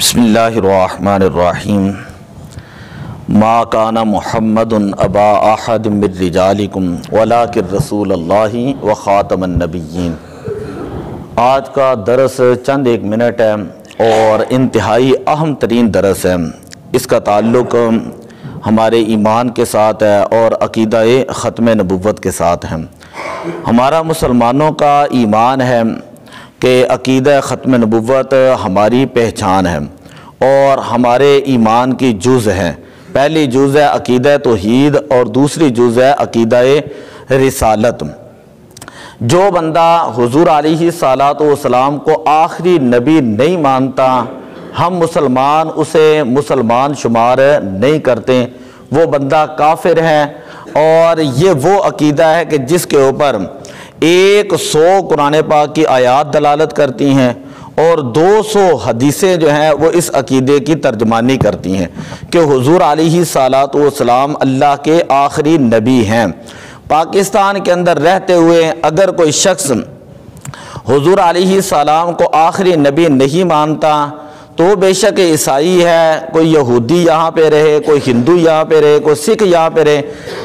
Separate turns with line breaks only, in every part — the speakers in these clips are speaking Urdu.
بسم اللہ الرحمن الرحیم ما کان محمد ابا احد من رجالکم ولکن رسول اللہ و خاتم النبیین۔ آج کا درس چند ایک منٹ ہے اور انتہائی اہم ترین درس ہے۔ اس کا تعلق ہمارے ایمان کے ساتھ ہے اور عقیدہ ختم نبوت کے ساتھ ہے۔ ہمارا مسلمانوں کا ایمان ہے کہ عقیدہ ختم نبوت ہماری پہچان ہے اور ہمارے ایمان کی جز ہے۔ پہلی جز ہے عقیدہ توحید اور دوسری جز ہے عقیدہ رسالت۔ جو بندہ حضور علیہ الصلوۃ والسلام کو آخری نبی نہیں مانتا، ہم مسلمان اسے مسلمان شمار نہیں کرتے، وہ بندہ کافر ہے۔ اور یہ وہ عقیدہ ہے کہ جس کے اوپر 100 قرآن پاک کی آیات دلالت کرتی ہیں اور 200 حدیثیں جو ہیں وہ اس عقیدے کی ترجمانی کرتی ہیں کہ حضور علیہ الصلوۃ والسلام اللہ کے آخری نبی ہیں۔ پاکستان کے اندر رہتے ہوئے اگر کوئی شخص حضور علیہ السلام کو آخری نبی نہیں مانتا تو بے شک عیسائی ہے، کوئی یہودی یہاں پہ رہے، کوئی ہندو یہاں پہ رہے، کوئی سکھ یہاں پہ رہے،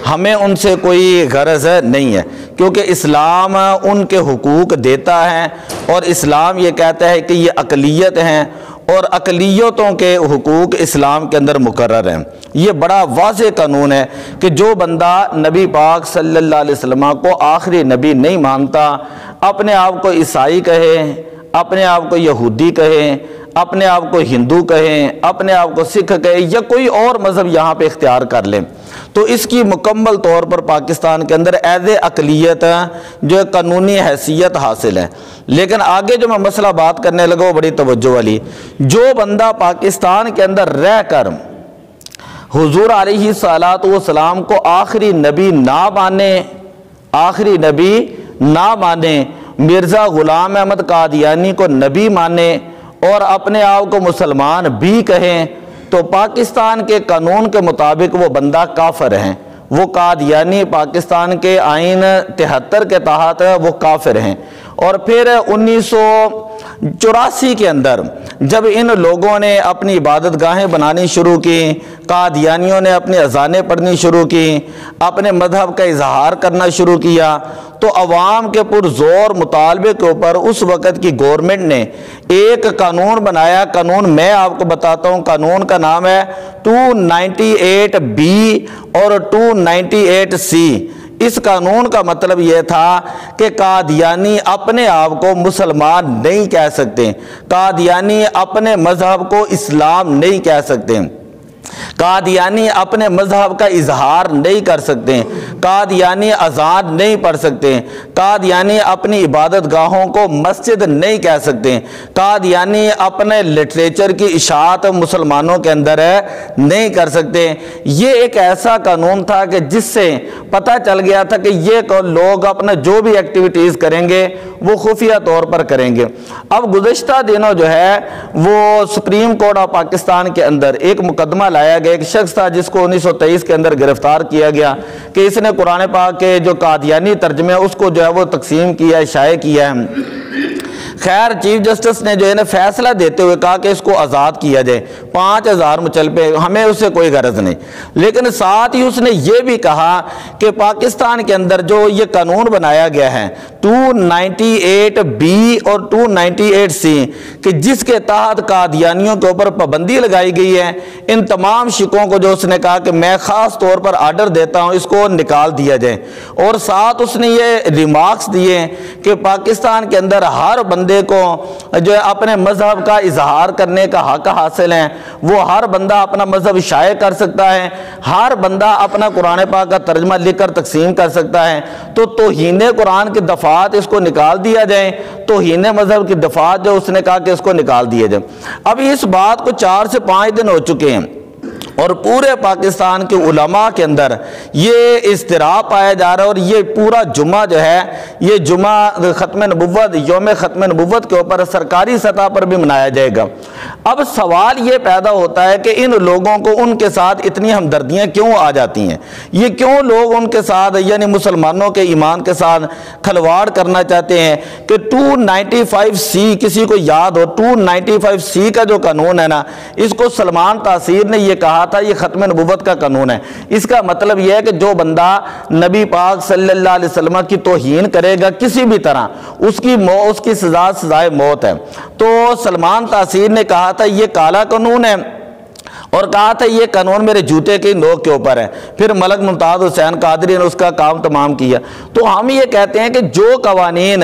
ہمیں ان سے کوئی غرض نہیں ہے، کیونکہ اسلام ان کے حقوق دیتا ہے اور اسلام یہ کہتا ہے کہ یہ اقلیت ہیں اور اقلیتوں کے حقوق اسلام کے اندر مقرر ہیں۔ یہ بڑا واضح قانون ہے کہ جو بندہ نبی پاک صلی اللہ علیہ وسلم کو آخری نبی نہیں مانتا، اپنے آپ کو عیسائی کہے، اپنے آپ کو یہودی کہے، اپنے آپ کو ہندو کہیں، اپنے آپ کو سکھ کہیں یا کوئی اور مذہب یہاں پہ اختیار کر لیں، تو اس کی مکمل طور پر پاکستان کے اندر ایز اقلیت جو قانونی حیثیت حاصل ہے۔ لیکن آگے جو میں مسئلہ بات کرنے لگا وہ بڑی توجہ والی، جو بندہ پاکستان کے اندر رہ کر حضور علیہ الصلوۃ والسلام کو آخری نبی نہ مانے، مرزا غلام احمد قادیانی کو نبی مانے اور اپنے آپ کو مسلمان بھی کہیں، تو پاکستان کے قانون کے مطابق وہ بندہ کافر ہیں۔ وہ قادیانی پاکستان کے آئین 73 کے تحت وہ کافر ہیں۔ اور پھر 1984 کے اندر جب ان لوگوں نے اپنی عبادت گاہیں بنانی شروع کی، قادیانیوں نے اپنی اذانیں پڑھنی شروع کی، اپنے مذہب کا اظہار کرنا شروع کیا، تو عوام کے پرزور مطالبے کے اوپر اس وقت کی گورنمنٹ نے ایک قانون بنایا۔ قانون میں آپ کو بتاتا ہوں، قانون کا نام ہے 298B اور 298C۔ اس قانون کا مطلب یہ تھا کہ قادیانی اپنے آپ کو مسلمان نہیں کہہ سکتے، قادیانی اپنے مذہب کو اسلام نہیں کہہ سکتے، قادیانی اپنے مذہب کا اظہار نہیں کر سکتے، قادیانی اذان نہیں پڑھ سکتے، قادیانی اپنی عبادت گاہوں کو مسجد نہیں کہہ سکتے، قادیانی اپنے لٹریچر کی اشاعت مسلمانوں کے اندر نہیں کر سکتے۔ یہ ایک ایسا قانون تھا کہ جس سے پتہ چل گیا تھا کہ یہ لوگ اپنا جو بھی ایکٹیویٹیز کریں گے وہ خفیہ طور پر کریں گے۔ اب گزشتہ دنوں جو ہے وہ سپریم کورٹ آف پاکستان کے اندر ایک مقدمہ لایا گیا، ایک شخص تھا جس کو 1923 کے اندر گرفتار کیا گیا کہ اس نے قرآن پاک کے جو قادیانی ترجمے اس کو جو ہے وہ تقسیم کیا ہے، شائع کیا ہے۔ خیر چیف جسٹس نے جو ہے فیصلہ دیتے ہوئے کہا کہ اس کو آزاد کیا جائے 5000 مچل پہ، ہمیں اس سے کوئی غرض نہیں۔ لیکن ساتھ ہی اس نے یہ بھی کہا کہ پاکستان کے اندر جو یہ قانون بنایا گیا ہے 298B اور 298C کہ جس کے تحت قادیانیوں کے اوپر پابندی لگائی گئی ہے، ان تمام شکوں کو جو اس نے کہا کہ میں خاص طور پر آرڈر دیتا ہوں اس کو نکال دیا جائے۔ اور ساتھ اس نے یہ ریمارکس دیے کہ پاکستان کے اندر ہر بندے کو جو ہے اپنے مذہب کا اظہار کرنے کا حق حاصل ہے، وہ ہر بندہ اپنا مذہب شائع کر سکتا ہے، ہر بندہ اپنا قرآن پاک کا ترجمہ لکھ کر تقسیم کر سکتا ہے۔ تو توہین قرآن کی دفعات اس کو نکال دیا جائے، توہین مذہب کی دفعات جو اس نے کہا کہ اس کو نکال دیا جائے۔ اب اس بات کو 4 سے 5 دن ہو چکے ہیں اور پورے پاکستان کے علماء کے اندر یہ اضطراب پایا جا رہا ہے، اور یہ پورا جمعہ جو ہے یہ جمعہ ختم نبوت، یوم ختم نبوت کے اوپر سرکاری سطح پر بھی منایا جائے گا۔ اب سوال یہ پیدا ہوتا ہے کہ ان لوگوں کو ان کے ساتھ اتنی ہمدردیاں کیوں آ جاتی ہیں؟ یہ کیوں لوگ ان کے ساتھ یعنی مسلمانوں کے ایمان کے ساتھ کھلواڑ کرنا چاہتے ہیں کہ 295C کسی کو یاد ہو 295C کا جو قانون ہے نا، اس کو سلمان تاثیر نے یہ کہا تھا یہ ختم نبوت کا قانون ہے۔ اس کا مطلب یہ ہے کہ جو بندہ نبی پاک صلی اللہ علیہ وسلم کی توہین کرے گا کسی بھی طرح، اس کی سزا سزائے موت ہے۔ تو سلمان تاثیر نے کہا تھا یہ کالا قانون ہے، اور کہا تھا یہ قانون میرے جوتے کی نوک کے اوپر ہے۔ پھر ملک ممتاز حسین قادری نے اس کا کام تمام کیا۔ تو ہم یہ کہتے ہیں کہ جو قوانین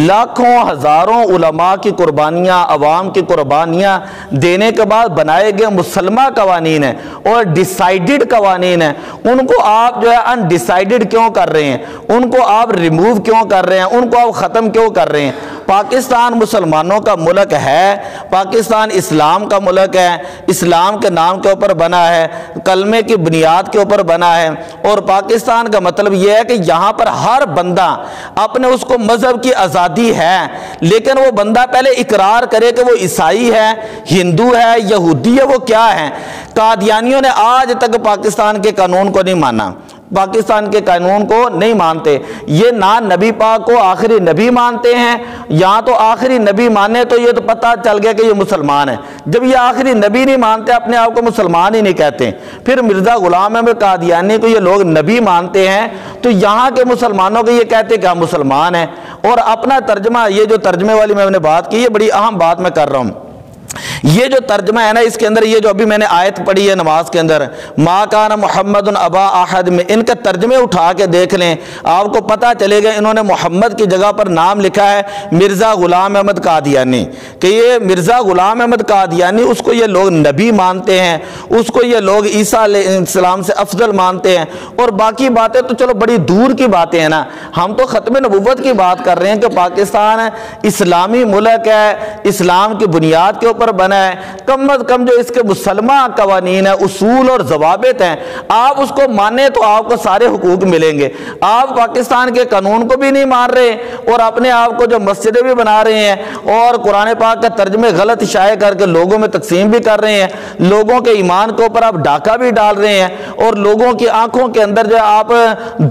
لاکھوں ہزاروں علماء کی قربانیاں، عوام کی قربانیاں دینے کے بعد بنائے گئے مسلمہ قوانین ہیں اور ڈیسائیڈڈ قوانین ہیں، ان کو آپ جو ہے انڈیسائیڈڈ کیوں کر رہے ہیں؟ ان کو آپ ریموو کیوں کر رہے ہیں؟ ان کو آپ ختم کیوں کر رہے ہیں؟ پاکستان مسلمانوں کا ملک ہے، پاکستان اسلام کا ملک ہے، اسلام کے نام کے اوپر بنا ہے، کلمے کی بنیاد کے اوپر بنا ہے، اور پاکستان کا مطلب یہ ہے کہ یہاں پر ہر بندہ اپنے اس کو مذہب کی آزادی ہے، لیکن وہ بندہ پہلے اقرار کرے کہ وہ عیسائی ہے، ہندو ہے، یہودی ہے، وہ کیا ہے۔ قادیانیوں نے آج تک پاکستان کے قانون کو نہیں مانا، پاکستان کے قانون کو نہیں مانتے۔ یہ نہ نبی پاک کو آخری نبی مانتے ہیں، یہاں تو آخری نبی مانے تو یہ تو پتہ چل گیا کہ یہ مسلمان ہیں۔ جب یہ آخری نبی نہیں مانتے، اپنے آپ کو مسلمان ہی نہیں کہتے، پھر مرزا غلام احمد قادیانی کو یہ لوگ نبی مانتے ہیں، تو یہاں کے مسلمانوں کو یہ کہتے کہ ہم مسلمان ہیں۔ اور اپنا ترجمہ، یہ جو ترجمے والی میں نے بات کی، یہ بڑی اہم بات میں کر رہا ہوں۔ یہ جو ترجمہ ہے نا، اس کے اندر یہ جو ابھی میں نے آیت پڑھی ہے نماز کے اندر، ما کان محمد ابا احد میں، ان کے ترجمے اٹھا کے دیکھ لیں، آپ کو پتہ چلے گا انہوں نے محمد کی جگہ پر نام لکھا ہے مرزا غلام احمد قادیانی، کہ یہ مرزا غلام احمد قادیانی، اس کو یہ لوگ نبی مانتے ہیں، اس کو یہ لوگ عیسیٰ علیہ السلام سے افضل مانتے ہیں، اور باقی باتیں تو چلو بڑی دور کی باتیں ہیں نا، ہم تو ختم نبوت کی بات کر رہے ہیں کہ پاکستان اسلامی ملک ہے، اسلام کی بنیاد کے اوپر بنا ہے، کم از کم جو اس کے مسلمہ قوانین ہیں، اصول اور ضوابط ہیں، آپ اس کو مانیں تو آپ کو سارے حقوق ملیں گے۔ آپ پاکستان کے قانون کو بھی نہیں مان رہے، اور اپنے آپ کو جو مسجدیں بھی بنا رہے ہیں، اور قرآن پاک کا ترجمے غلط شائع کر کے لوگوں میں تقسیم بھی کر رہے ہیں، لوگوں کے ایمان کے اوپر آپ ڈاکہ بھی ڈال رہے ہیں، اور لوگوں کی آنکھوں کے اندر جو ہے آپ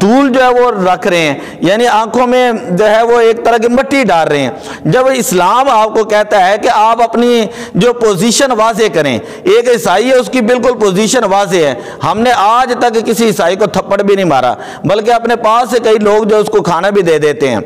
دھول جو ہے وہ رکھ رہے ہیں، یعنی آنکھوں میں جو ہے وہ ایک طرح کی مٹی ڈال رہے ہیں۔ جب اسلام آپ کو کہتا ہے کہ آپ اپنی جو پوزیشن واضح کریں، ایک عیسائی ہے اس کی بالکل پوزیشن واضح ہے، ہم نے آج تک کسی عیسائی کو تھپڑ بھی نہیں مارا، بلکہ اپنے پاس سے کئی لوگ جو اس کو کھانا بھی دے دیتے ہیں۔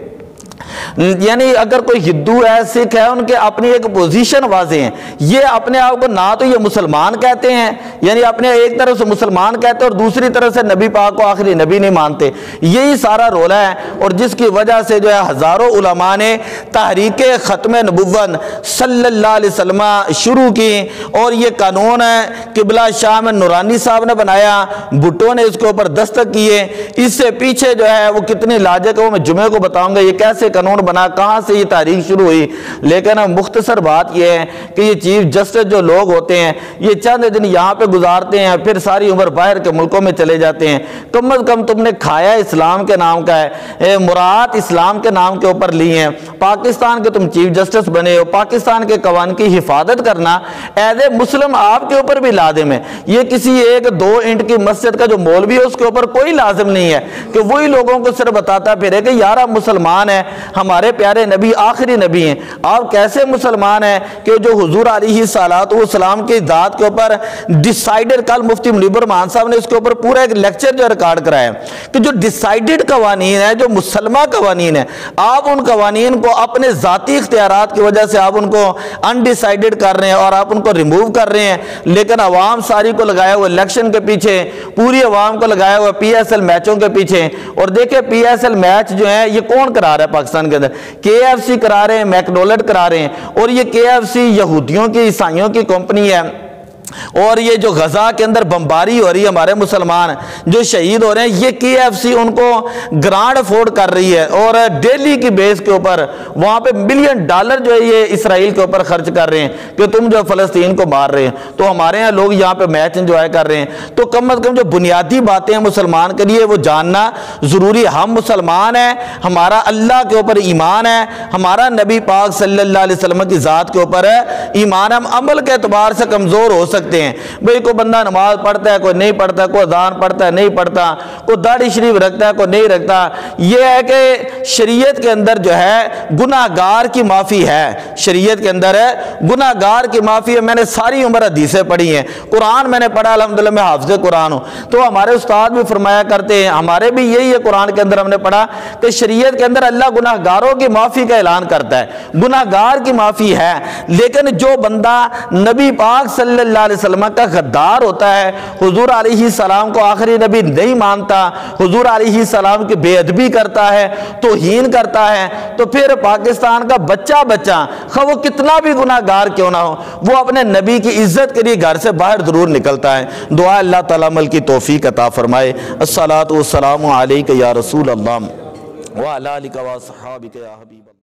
یعنی اگر کوئی ہندو ہے، سکھ ہے، ان کے اپنی ایک پوزیشن واضح ہیں، یہ اپنے آپ کو نہ تو یہ مسلمان کہتے ہیں، یعنی اپنے ایک طرف سے مسلمان کہتے ہیں اور دوسری طرف سے نبی پاک کو آخری نبی نہیں مانتے۔ یہی سارا رولہ ہے، اور جس کی وجہ سے جو ہے ہزاروں علماء نے تحریک ختم نبوت صلی اللہ علیہ وسلم شروع کی، اور یہ قانون ہے قبلہ شاہ میں نورانی صاحب نے بنایا، بھٹو نے اس کے اوپر دستخط کیے۔ اس سے پیچھے جو ہے وہ کتنی لاجک ہے وہ میں جمعے کو بتاؤں گا، یہ کیسے قانون بنا، کہاں سے یہ تاریخ شروع ہوئی۔ لیکن مختصر بات یہ ہے کہ یہ چیف جسٹس جو لوگ ہوتے ہیں، یہ چند دن یہاں پہ گزارتے ہیں، پھر ساری عمر باہر کے ملکوں میں چلے جاتے ہیں۔ کم از کم تم نے کھایا اسلام کے نام کا ہے، مراد اسلام کے نام کے اوپر لی ہیں، پاکستان کے تم چیف جسٹس بنے ہو، پاکستان کے قوانین کی حفاظت کرنا ایز اے مسلم آپ کے اوپر بھی لازم ہے۔ یہ کسی ایک 2 اینٹ کی مسجد کا جو مولوی ہے اس کے اوپر کوئی لازم نہیں ہے کہ وہی لوگوں کو صرف بتاتا پھرے کہ یار آپ مسلمان ہیں، ہمارے پیارے نبی آخری نبی ہیں۔ آپ کیسے مسلمان ہیں کہ جو حضور علیہ الصلوۃ والسلام کی ذات کے اوپر ڈیسائیڈڈ، کل مفتی منیب الرحمان صاحب نے اس کے اوپر پورا ایک لیکچر جو ریکارڈ کرایا کہ جو ڈیسائیڈڈ قوانین ہیں، جو مسلمہ قوانین ہیں، آپ ان قوانین کو اپنے ذاتی اختیارات کی وجہ سے آپ ان کو انڈیسائیڈڈ کر رہے ہیں اور آپ ان کو ریموو کر رہے ہیں، لیکن عوام ساری کو لگایا ہوا الیکشن کے پیچھے، پوری عوام کو لگایا ہوا پی ایس ایل میچوں کے پیچھے۔ اور دیکھیں پی ایس ایل میچ جو ہیں یہ کون کرا رہا ہے پاکستان کے اندر؟ کے ایف سی کرا رہے ہیں، میک ڈونلڈ کرا رہے ہیں، اور یہ کے ایف سی یہودیوں کی، عیسائیوں کی کمپنی ہے۔ اور یہ جو غزہ کے اندر بمباری ہو رہی ہے، ہمارے مسلمان جو شہید ہو رہے ہیں، یہ KFC ان کو گرانٹ افورڈ کر رہی ہے اور ڈیلی کی بیس کے اوپر وہاں پہ $ملین جو ہے یہ اسرائیل کے اوپر خرچ کر رہے ہیں کہ تم جو فلسطین کو مار رہے ہیں، تو ہمارے یہاں لوگ یہاں پہ میچ انجوائے کر رہے ہیں۔ تو کم از کم جو بنیادی باتیں ہیں مسلمان کے لیے وہ جاننا ضروری ہے۔ ہم مسلمان ہیں، ہمارا اللہ کے اوپر ایمان ہے، ہمارا نبی پاک صلی اللہ علیہ وسلم کی ذات کے اوپر ہے ایمان ہے۔ ہم عمل کے اعتبار سے کمزور ہو سکتے ہیں، بھئی کوئی بندہ نماز پڑھتا ہے، کوئی نہیں پڑھتا، کوئی اذان پڑھتا ہے نہیں پڑھتا، کوئی داڑھی شریف رکھتا ہے کوئی نہیں رکھتا۔ یہ ہے کہ شریعت کے اندر جو ہے گناہ گار کی معافی ہے، شریعت کے اندر ہے گناہ گار کی معافی ہے۔ میں نے ساری عمر حدیثیں پڑھی ہیں، قرآن میں نے پڑھا، الحمدللہ میں حافظ قرآن ہوں۔ تو ہمارے استاد بھی فرمایا کرتے ہیں، ہمارے بھی یہی ہے، قرآن کے اندر ہم نے پڑھا کہ شریعت کے اندر اللہ گناہ گاروں کی معافی کا اعلان کرتا ہے، گناہ گار کی معافی ہے۔ لیکن جو بندہ نبی پاک صلی اللہ علیہ وسلم کا غدار ہوتا ہے، حضور علیہ السلام کو آخری نبی نہیں مانتا، حضور علیہ السلام کی بے ادبی کرتا ہے، توہین کرتا ہے، تو پھر پاکستان کا بچہ خواہ وہ کتنا بھی گناہ گار کیوں نہ ہو، وہ اپنے نبی کی عزت کے لیے گھر سے باہر ضرور نکلتا ہے۔ دعا اللہ تعالیٰ عمل کی توفیق عطا فرمائے۔ الصلاۃ والسلام علیک یا رسول اللہ وعلی آلک و صحابک یا حبیب اللہ۔